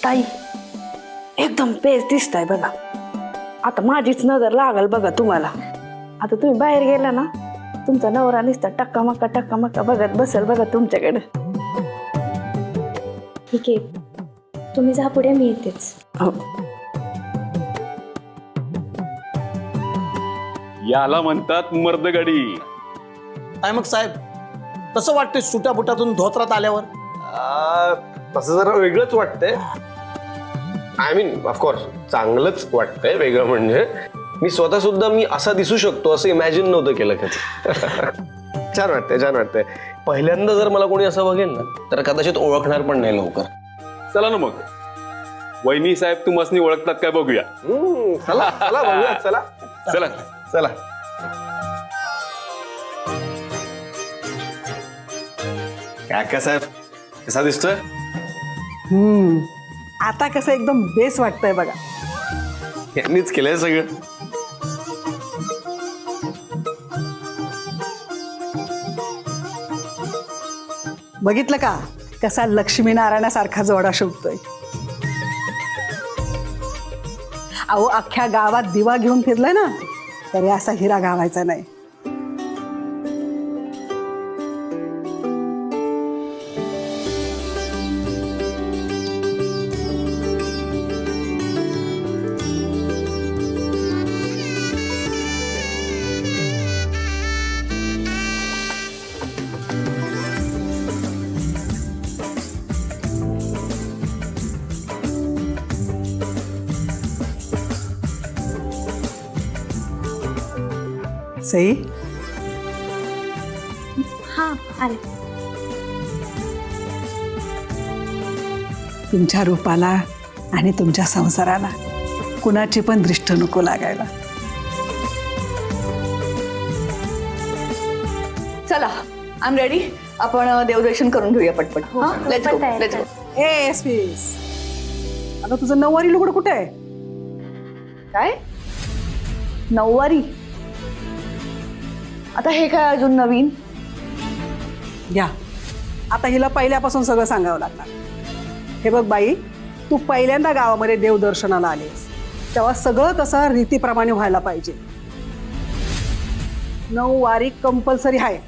ताई एकदम बेस्ट दिसताय बघा. आता माझीच नजर लागल बघा तुम्हाला. आता तुम्ही बाहेर गेला ना, तुमचा नवरा नुसता टक्का मक्का बघत बसेल बघा तुमच्याकडे. ठीक आहे, तुम्ही जा पुढे, मी येतेच. हो. याला म्हणतात मर्दगडी. काय मग साहेब, कसं वाटते सुट्या बुटातून धोत्रात आल्यावर? तसं जरा वेगळंच वाटतंय. आय मीन ऑफकोर्स चांगलंच वाटतंय. वेगळं म्हणजे मी स्वतः सुद्धा मी असा दिसू शकतो असं इमॅजिन नव्हतं केलं कधी. छान वाटतंय. पहिल्यांदा जर मला कोणी असं बघेल ना तर कदाचित ओळखणार पण नाही लवकर. चला ना मग, वहिनी साहेब तुम्हाला ओळखतात काय बघूया. चला बघूया. चला. काका साहेब कसा दिसतोय? आता कसं एकदम बेस वाटतंय बघा. यांनीच केलंय सगळं. बघितलं का कसा लक्ष्मीनारायणासारखा जोडा शोभतोय. अहो अख्ख्या गावात दिवा घेऊन फिरलाय ना, तरी असा हिरा गावायचा नाही. सई, हां आले. तुमच्या रूपाला आणि तुमच्या संसाराला कुणाची पण दृष्ट नको लागायला. चला आय एम रेडी. आपण देवदर्शन करून घेऊया पटपट. लेट्स पण गो. तयार लेट्स करा. गो. ए पीस, अगं तुझं नऊवारी लुगडं कुठे आहे? काय नऊवारी? आता हे काय अजून नवीन? घ्या, आता हिला पहिल्यापासून सगळं सांगावं लागणार. हे बघ बाई, तू पहिल्यांदा गावामध्ये देवदर्शनाला आलीस तेव्हा सगळं कसं रीतीप्रमाणे व्हायला पाहिजे. नऊवारी कंपल्सरी आहे.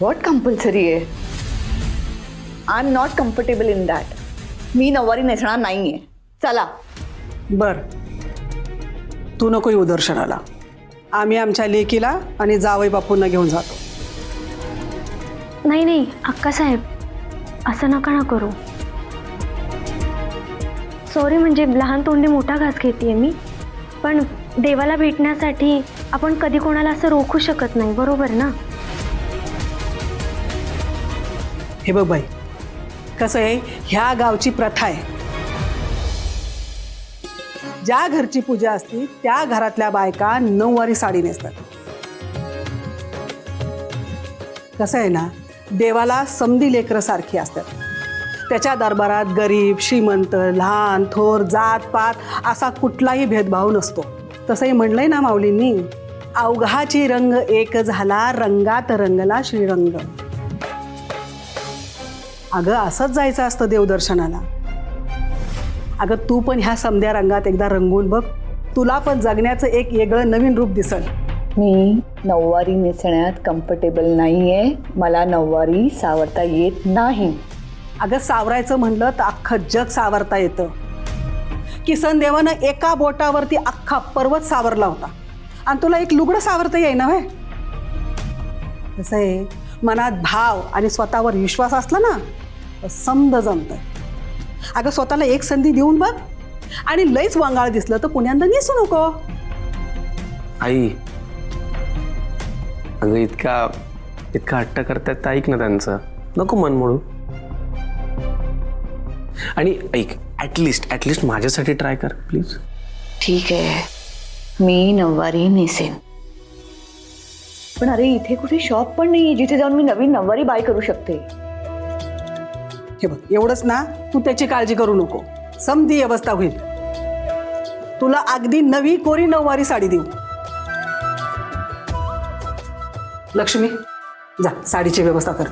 व्हॉट कंपल्सरी आहे? I am not comfortable in that. मी नऊवारी नेसणार नाहीये. चला. बर, तू नको येऊ दर्शनाला. आम्ही आमच्या लेकीला आणि जावई बापूंना घेऊन जातो. नाही अक्कासाहेब, असं नका ना करू. सॉरी, म्हणजे लहान तोंडी मोठा घास घेतेय मी, पण देवाला भेटण्यासाठी आपण कधी कोणाला असं रोखू शकत नाही, बरोबर ना? हे बघ बाई, कसं आहे, ह्या गावची प्रथा आहे. ज्या घरची पूजा असती त्या घरातल्या बायका नऊवारी साडी नेसतात. कसं आहे ना, देवाला समधी लेकरं सारखी असतात. त्याच्या दरबारात गरीब श्रीमंत लहान थोर जात पात असा कुठलाही भेदभाव नसतो. तसंही म्हणलंय ना माऊलींनी, अवघाची रंग एक झाला रंगात रंगला श्रीरंग. अगं असंच जायचं असतं देवदर्शनाला. अगं तू पण ह्या समध्या रंगात एकदा रंगून बघ, तुला पण जगण्याचं एक वेगळं नवीन रूप दिसल. मी नऊवारी नेसण्यात कम्फर्टेबल नाहीये. मला नऊवारी सावरता येत नाही. अगं सावरायचं म्हणलं तर अख्खं जग सावरता येतं. किसन देवानं एका बोटावरती अख्खा पर्वत सावरला होता आणि तुला एक लुगडं सावरता येईना व्हय? कसं आहे, मनात भाव आणि स्वतःवर विश्वास असला ना तर समद जमतं. अगं स्वतःला एक संधी देऊन बघ, आणि लईच वांगाळ दिसलं तर पुण्यांदा नेसू नको. आई, अगं इतका हट्ट करतात, ऐक ना त्यांचं. नको मन मोडू. आणि ऐक, ॲटलिस्ट माझ्यासाठी ट्राय कर प्लीज. ठीक आहे, मी नऊवारी नेसेन. पण अरे इथे कुठे शॉप पण नाही जिथे जाऊन मी नवीन नऊवारी बाय करू शकते. हे बघ, एवढंच ना, तू त्याची काळजी करू नको. समधी व्यवस्था होईल. तुला अगदी नवी कोरी नऊवारी साडी देऊ. लक्ष्मी, जा साडीची व्यवस्था कर.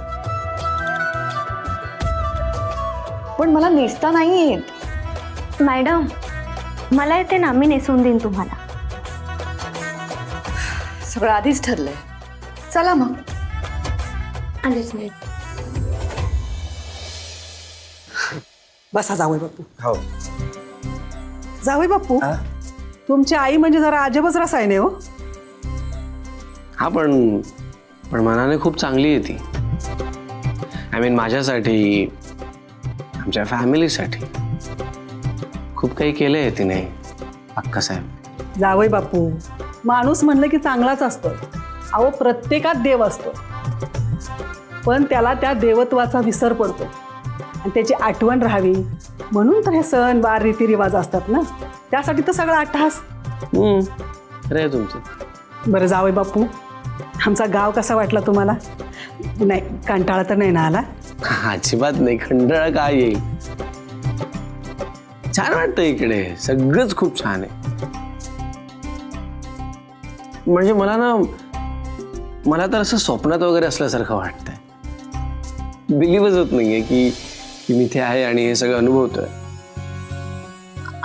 पण मला नेसता नाही येत. मॅडम मला येते ना, मी नेसून देईन तुम्हाला. सगळं आधीच ठरलंय. चला मग. आलेच नाही. बसा जावई बापू. हो. जावई बापू, तुमची आई म्हणजे जरा अजबच रसायने हो. हा पण मनाने खूप चांगली आहे ती. आय मीन माझ्यासाठी, आमच्या फॅमिलीसाठी खूप काही केलंय तिने अक्कासाहेब. जावई बापू, माणूस म्हणलं की चांगलाच असतो. अहो प्रत्येकात देव असतो, पण त्याला त्या देवत्वाचा विसर पडतो आणि त्याची आठवण राहावी म्हणून तर हे सण वार रीतिरिवाज असतात ना. त्यासाठी तर सगळा अट्टहास. रे तुमचं. बरं जावई बापू, आमचा गाव कसा वाटला तुम्हाला? नाही कंटाळा तर नाही ना आला? अजिबात नाही, खंडाळा काय येईल. छान वाटतं इकडे, सगळंच खूप छान आहे. म्हणजे मला तर असं स्वप्नात वगैरे असल्यासारखं वाटतंय. बिलीव्हच होत नाहीये की मी इथे आहे आणि हे सगळं अनुभवतोय.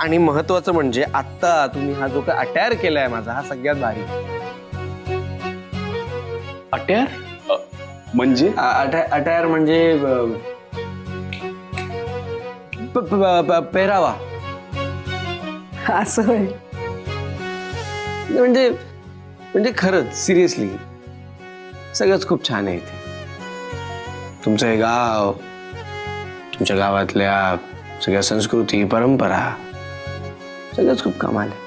आणि महत्वाचं म्हणजे आता तुम्ही हा जो काय अटॅर केलाय माझा, हा सगळ्यात भारी. अट्यार म्हणजे अटॅर म्हणजे पेहरावा. असं होय. म्हणजे खरंच सिरियसली सगळंच खूप छान आहे इथे. तुमचं हे गाव, तुमच्या गावातल्या सगळ्या संस्कृती परंपरा सगळंच खूप कमाल आहे.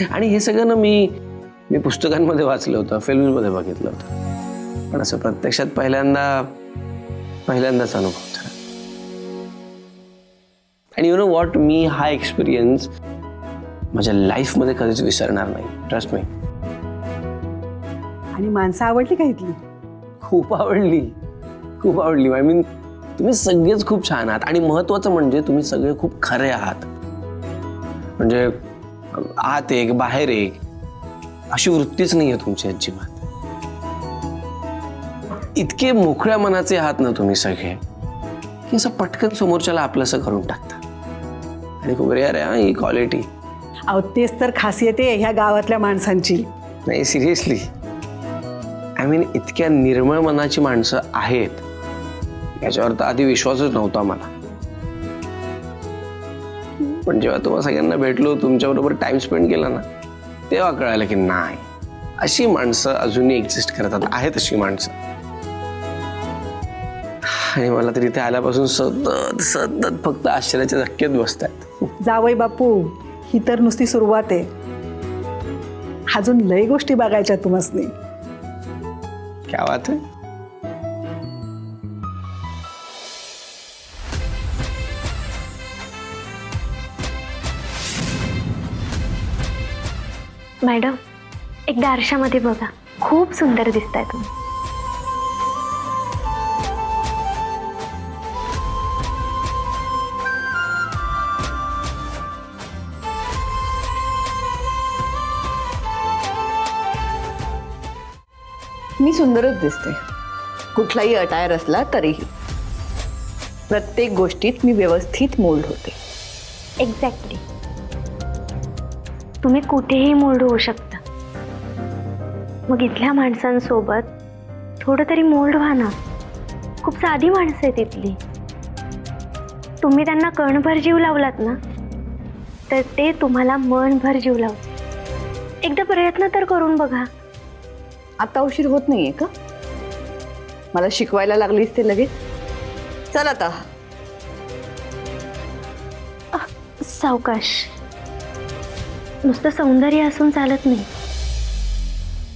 आणि हे सगळं ना मी पुस्तकांमध्ये वाचलं होतं, फिल्ममध्ये बघितलं होतं, पण असं प्रत्यक्षात पहिल्यांदाच अनुभवतो. आणि यु नो वॉट, मी हा एक्सपिरियन्स माझ्या लाईफमध्ये कधीच विसरणार नाही. Trust me. आणि माणसं आवडली का इथली? खूप आवडली. आय मीन तुम्ही सगळेच खूप छान आहात आणि महत्वाचं म्हणजे तुम्ही सगळे खूप खरे आहात. म्हणजे आत एक बाहेर एक अशी वृत्तीच नाहीये तुमची अजिबात. इतके मोकळ्या मनाचे आहात ना तुम्ही सगळे की असं पटकन समोरच्याला आपलंसं करून टाकता. आणि खूप रेअर आहे ही क्वालिटी. अहो तेच तर खासियत आहे ह्या गावातल्या माणसांची. नाही सिरियसली, आय मीन इतक्या निर्मळ मनाची माणसं आहेत याच्यावर तर आधी विश्वासच नव्हता मला. पण जेव्हा तुम्हाला सगळ्यांना भेटलो, तुमच्याबरोबर टाइम स्पेंड केला ना, तेव्हा कळालं की नाही, अशी माणसं अजूनही एक्झिस्ट करतात, आहेत अशी माणसं. आणि मला तर इथे आल्यापासून सतत फक्त आश्चर्याच्या धक्क्यात बसतात. जावई बापू, ही तर नुसती सुरुवात आहे. अजून लय गोष्टी बघायच्या तुम्हासनी. क्या बात आहे. मॅडम एकदा आरशामध्ये बघा, खूप सुंदर दिसताय तुम्ही. मी सुंदरच दिसते, कुठलाही अटायर असला तरीही. प्रत्येक गोष्टीत मी व्यवस्थित मोल्ड होते. एक्झॅक्टली. तुम्ही कुठेही मोल्ड होऊ शकता. मग इथल्या माणसांसोबत थोडं तरी मोल्ड व्हा ना. खूप साधी माणसं आहेत इथली. तुम्ही त्यांना कणभर जीव लावलात ना, तर ते तुम्हाला मनभर जीव लावतात. एकदा प्रयत्न तर करून बघा. आता उशीर होत नाहीये का? मला शिकवायला लागलीस ते लगेच. चल आता. सावकाश. नुसतं सौंदर्य असून चालत नाही,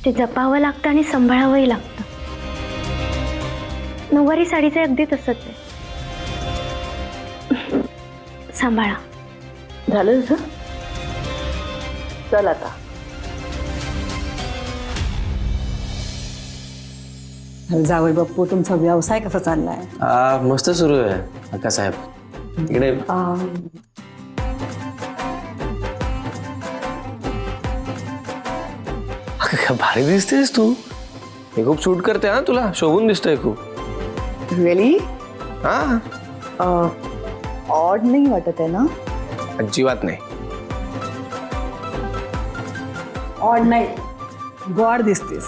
ते जपावं लागतं आणि सांभाळावंही लागतं. नऊवारी साडीचं अगदी तसंच आहे. सांभाळा. झालं तुझं? चल आता. जावई बापू, तुमचा व्यवसाय कसा चाललाय? मस्त सुरू आहे अक्कासाहेब. इकडे काय भारी दिसतेस तू. हे खूप सूट करते हा तुला, शोभून दिसतोय खूप. रिअली? हा ऑड नाही वाटत आहे ना? अजिबात नाही. ऑड नाही, गॉड दिसतेस.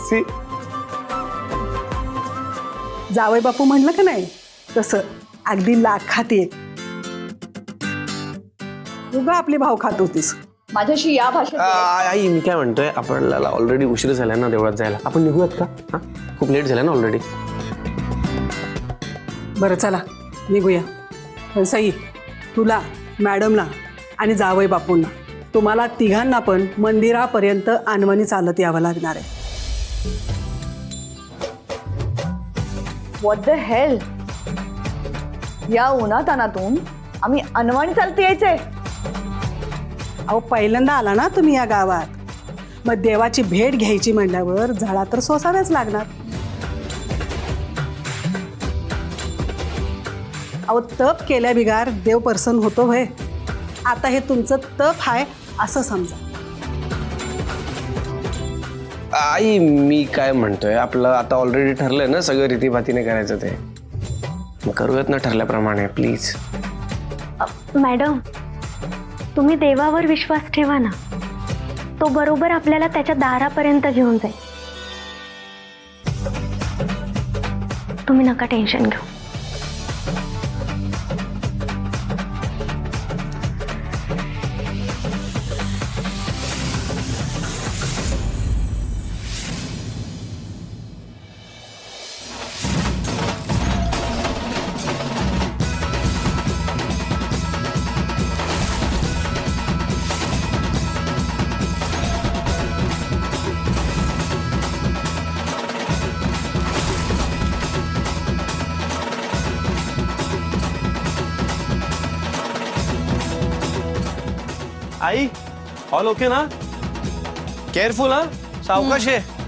सी जावई बापू म्हणलं का नाही तसं अगदी लाखात एक. उगा आपली भाव खात होतीस. माझ्याशी या भाषेत आई मी काय म्हणतोय, आपल्याला ऑलरेडी उशीर झालाय ना देवळात जायला. आपण निघूयात का? हा खूप लेट झाला ना ऑलरेडी. बरं चला निघूया. पण सई, तुला, मॅडमला आणि जावई बापूंना, तुम्हाला तिघांना पण मंदिरापर्यंत अनवणी चालत यावं लागणार आहे. व्हॉट द हेल, या उन्हातानातून आम्ही अनवाणी चालते यायचे? अहो पहिल्यांदा आला ना तुम्ही या गावात, मग देवाची भेट घ्यायची म्हणल्यावर झळा तर सोसाव्याच लागणार. अहो तप केल्या बिगार देव प्रसन्न होतो होय. आता हे तुमचं तप आहे असं समजा. आई मी काय म्हणतोय, आपलं आता ऑलरेडी ठरलंय ना सगळं रीतीभातीने करायचं ते. मग करूयात ना ठरल्याप्रमाणे प्लीज. मॅडम, तुम्ही देवावर विश्वास ठेवा ना. तो बरोबर आपल्याला त्याच्या दारापर्यंत घेऊन जाईल. तुम्ही नका टेन्शन घेऊ. आई ऑल ओके ना? केअरफुल हा, सावकाश आहे.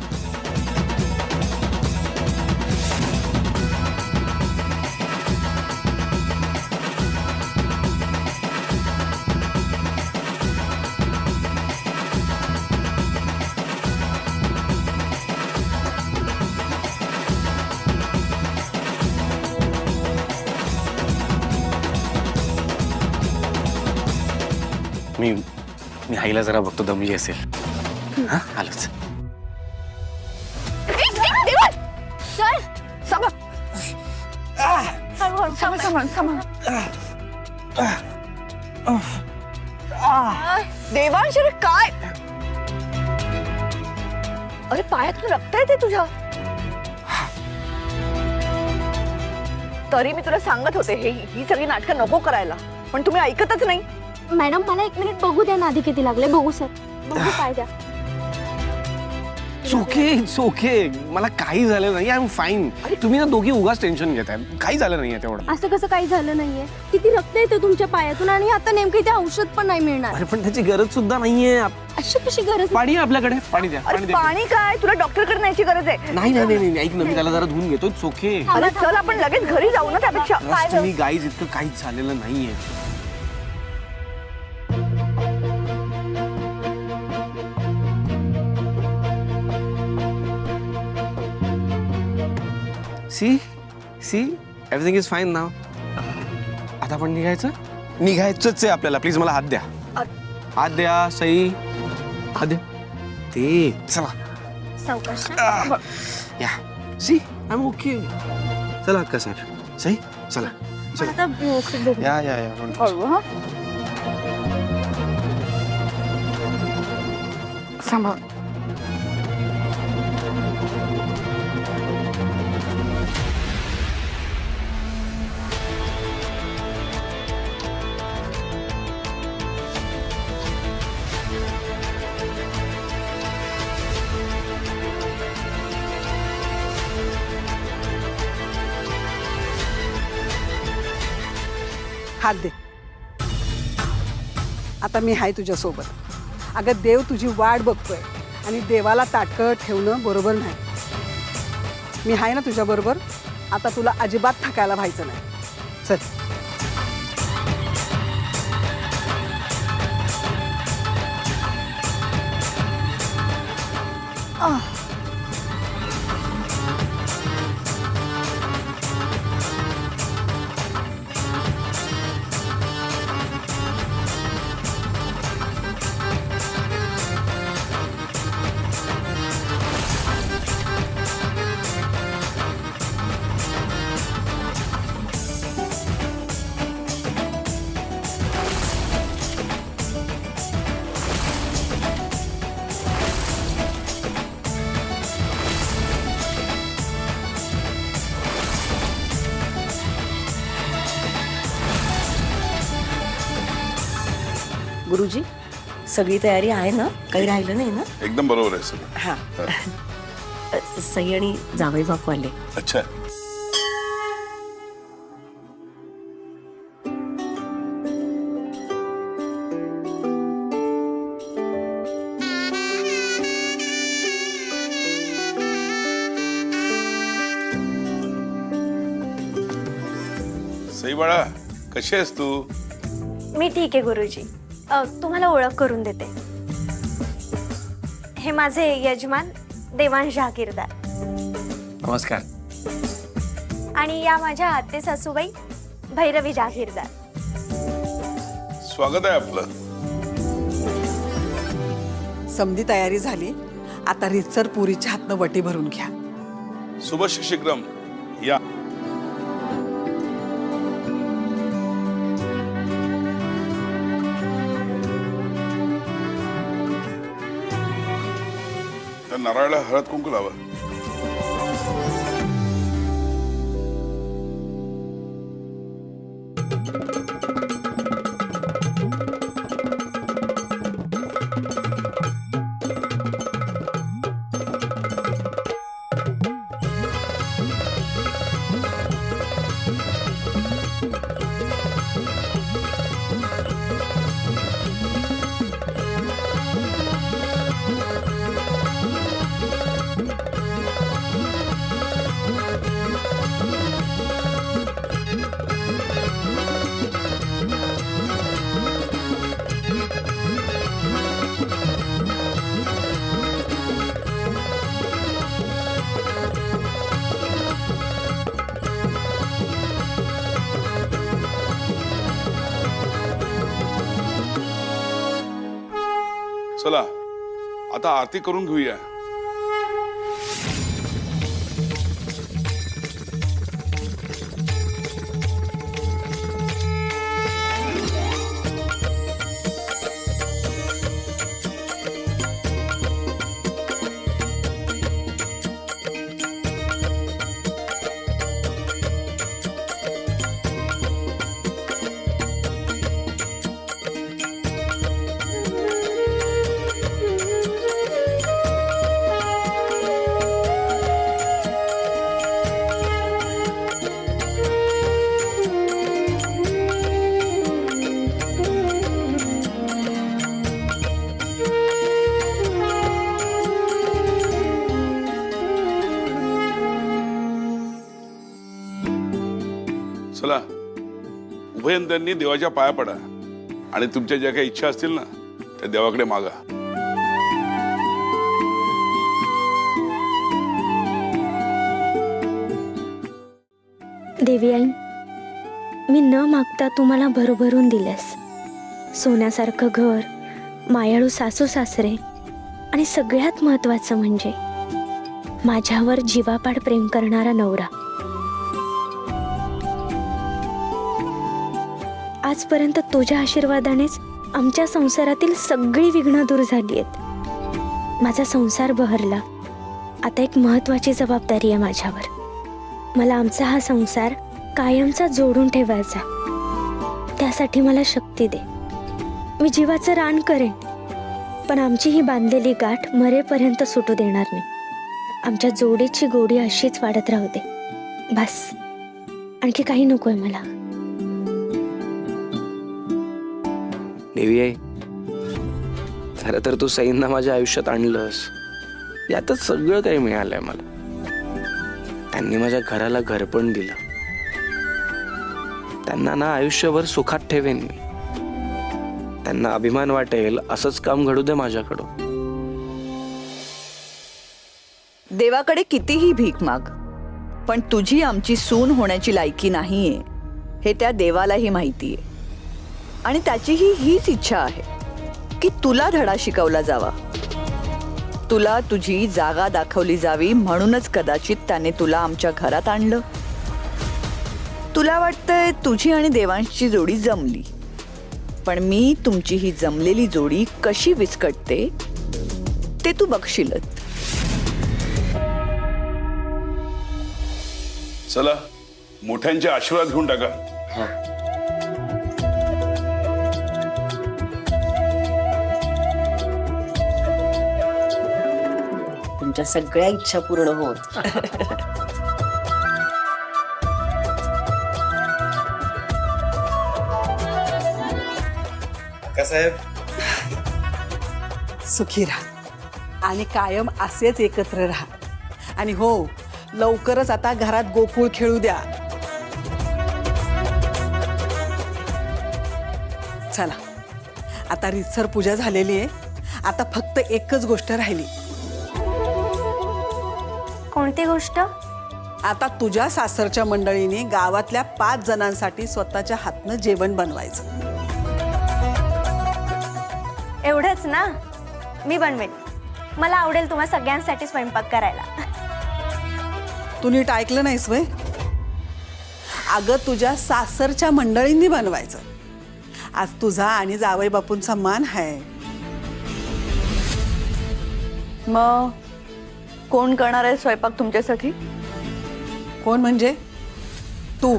मी आईला जरा बघतो दमली असेल. हा आलोच. देवांश रे काय? अरे पायातून रक्त येते तुझ्या. तरी मी तुला सांगत होते ही सगळी नाटकं नको करायला, पण तुम्ही ऐकतच नाही. मॅडम मला 1 मिनिट बघू द्या ना, आधी किती लागले बघू. सर बघू पाय द्या. इट्स ओके मला काही झालं नाही. I am fine. तुम्ही ना दोघी उगाच टेन्शन घेताय. काही झालं नाहीये तेवढं. असं कसं काही झालं नाहीये? किती रक्त येतं तुमच्या पायातून आणि आता नेमकं इथे औषध पण नाही मिळणार. अरे पण त्याची गरज सुद्धा नाहीये. अशी कशी गरज? पाणी आहे आपल्याकडे, पाणी द्या. अरे पाणी काय, तुला डॉक्टरकडे न्यायची गरज आहे? नाही नाही नाही ऐक ना, मी त्याला जरा धुवून घेतो. It's okay. अरे चल आपण लगेच घरी जाऊ ना. त्यापेक्षा तुम्ही गाईज इतकं काहीच झालेलं नाहीये. सी एव्हरीथिंग इज फाईन नाव. आता आपण निघायचंच आहे आपल्याला. प्लीज मला हात द्या. हात द्या सई, हात द्या. ते चला सावकाश. या. See I am okay. चला अक्का साहेब, सई चला चला. या या या. सांभाळ. हात दे. आता मी आहे तुझ्यासोबत. अगं देव तुझी वाट बघतोय आणि देवाला ताटकं ठेवणं बरोबर नाही. मी आहे ना तुझ्याबरोबर. आता तुला अजिबात थकायला व्हायचं नाही. चल. गुरुजी सगळी तयारी आहे ना? काही राहिलं नाही ना? एकदम बरोबर आहे सगळं. हा. सई आणि जावई बापू आले. अच्छा. सई बाळा, कशी आहेस तू? मी ठीक आहे गुरुजी. तुम्हाला ओळख करून देते. हे माझे यजमान देवांश जहागीरदार नमस्कार. आणि या माझ्या आते सासूबाई भैरवी जहागीरदार. स्वागत आहे आपलं. समधी तयारी झाली. आता रितसर पुरीच्या हातनं वटी भरून घ्या. शुभश शीघ्रम या. त्या नारळाला हळद कुंकू लावा. चला आता आरती करून घेऊया. चला उभयंत्यांनी देवाच्या पाया पडा आणि तुमच्या ज्या काही इच्छा असतील ना त्या देवाकडे मागा. देवी आई, मी न मागता तुम्हाला भरभरून दिलंस. सोन्यासारखं घर, मायाळू सासू सासरे आणि सगळ्यात महत्वाचं म्हणजे माझ्यावर जीवापाड प्रेम करणारा नवरा. आजपर्यंत तुझ्या आशीर्वादानेच आमच्या संसारातील सगळी विघ्न दूर झाली आहेत. माझा संसार बहरला. आता एक महत्वाची जबाबदारी आहे माझ्यावर. मला आमचा हा संसार कायमचा जोडून ठेवायचा. त्यासाठी मला शक्ती दे. मी जीवाचं रान करेन, पण आमची ही बांधलेली गाठ मरेपर्यंत सुटू देणार नाही. आमच्या जोडीची गोडी अशीच वाढत राहू दे. बस, आणखी काही नकोय मला. देवी आई, खरं तर तू सईंना माझ्या आयुष्यात आणलंस. यातच सगळं काही मिळालंय मला. त्यांनी माझ्या घराला घर पण दिलं. त्यांना ना आयुष्यभर सुखात ठेवेन मी. त्यांना अभिमान वाटेल असंच काम घडू दे माझ्याकडं. देवाकडे कितीही भीक माग, पण तुझी आमची सून होण्याची लायकी नाहीये हे त्या देवालाही माहितीये. आणि त्याचीही हीच इच्छा आहे की तुला धडा शिकवला जावा, तुला तुझी जागा दाखवली जावी. म्हणूनच कदाचित त्याने तुला आमच्या घरात आणलं. तुला वाटतंय तुझी आणि देवांशची जोडी जमली, पण मी तुमची ही जमलेली जोडी कशी विस्कटते ते तू बघशीलच. चला मोठ्यांचे आशीर्वाद घेऊन टाका. तुमच्या सगळ्या इच्छा पूर्ण होत. साहेब सुखी राहा आणि कायम असेच एकत्र राहा. आणि हो, लवकरच आता घरात गोकुळ खेळू द्या. चला, आता रीतसर पूजा झालेली आहे. आता फक्त एकच गोष्ट राहिली. कोणती गोष्ट? आता तुझ्या सासरच्या मंडळीने गावातल्या 5 जणांसाठी स्वतःच्या हातनं जेवण बनवायचं. एवढंच ना? मी बनवेन. मला आवडेल तुम्हा सगळ्यांसाठी स्वयंपाक करायला. तू नीट ऐकलं नाहीस वय? अगं, तुझ्या सासरच्या मंडळींनी बनवायचं. आज तुझा आणि जावई बापूंचा मान आहे. मग कोण करणार आहे स्वयंपाक तुमच्यासाठी? कोण म्हणजे? तू.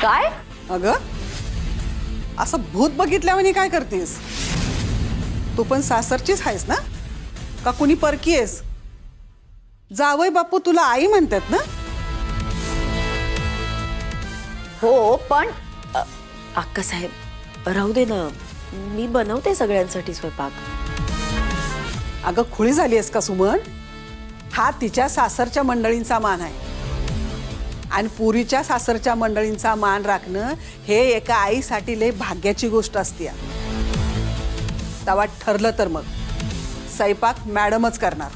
काय? अगं, असं भूत बघितल्यावर काय करतेस? तू पण सासरचीच आहेस ना? का कुणी परकी आहेस? जावई बापू तुला आई म्हणतात ना? हो, पण अक्कासाहेब राहू दे ना, मी बनवते सगळ्यांसाठी स्वयंपाक. अगं, खुळी झाली आहेस का सुमन? हा तिच्या सासरच्या मंडळींचा मान आहे आणि पुरीच्या सासरच्या मंडळींचा मान राखणं हे एका आईसाठी लय भाग्याची गोष्ट असते. तेव्हा ठरलं तर मग स्वयंपाक मॅडमच करणार.